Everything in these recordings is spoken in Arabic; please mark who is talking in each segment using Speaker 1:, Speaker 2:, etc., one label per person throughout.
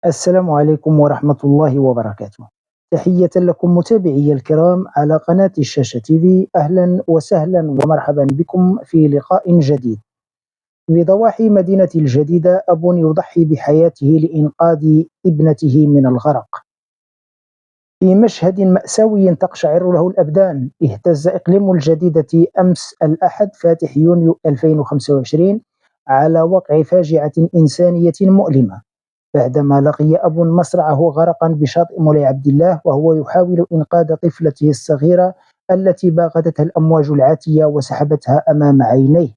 Speaker 1: السلام عليكم ورحمة الله وبركاته. تحية لكم متابعي الكرام على قناة الشاشة تيفي، أهلا وسهلا ومرحبا بكم في لقاء جديد. في ضواحي مدينة الجديدة، أب يضحي بحياته لإنقاذ ابنته من الغرق. في مشهد مأساوي تقشعر له الأبدان، اهتز إقليم الجديدة أمس الأحد فاتح يونيو 2025 على وقع فاجعة إنسانية مؤلمة، بعدما لقي أب مصرعه غرقا بشاطئ مولاي عبد الله وهو يحاول إنقاذ طفلته الصغيرة التي باغتتها الأمواج العاتية وسحبتها أمام عينيه.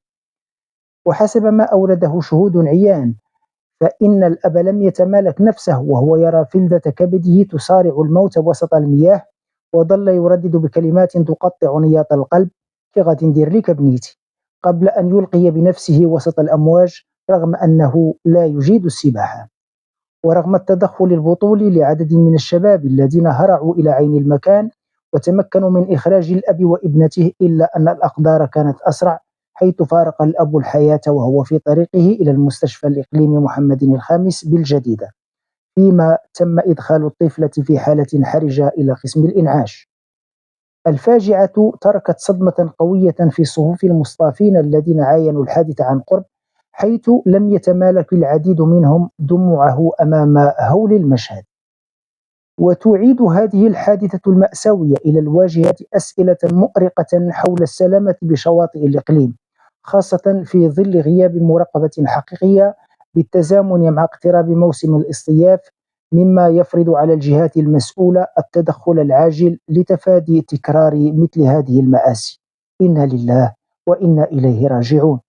Speaker 1: وحسب ما أورده شهود عيان، فإن الأب لم يتمالك نفسه وهو يرى فلذة كبده تصارع الموت وسط المياه، وظل يردد بكلمات تقطع نياط القلب: كي غادي ندير لك بنيتي، قبل أن يلقي بنفسه وسط الأمواج رغم أنه لا يجيد السباحة. ورغم التدخل البطولي لعدد من الشباب الذين هرعوا إلى عين المكان وتمكنوا من إخراج الأب وابنته، إلا أن الأقدار كانت أسرع، حيث فارق الأب الحياة وهو في طريقه إلى المستشفى الإقليمي محمد الخامس بالجديدة، فيما تم إدخال الطفلة في حالة حرجة إلى قسم الإنعاش. الفاجعة تركت صدمة قوية في صفوف المصطافين الذين عاينوا الحادث عن قرب، حيث لم يتمالك العديد منهم دموعه أمام هول المشهد. وتعيد هذه الحادثة المأساوية إلى الواجهة أسئلة مؤرقة حول السلامة بشواطئ الإقليم، خاصة في ظل غياب مراقبة حقيقية بالتزامن مع اقتراب موسم الاصطياف، مما يفرض على الجهات المسؤولة التدخل العاجل لتفادي تكرار مثل هذه المآسي. إنا لله وإنا إليه راجعون.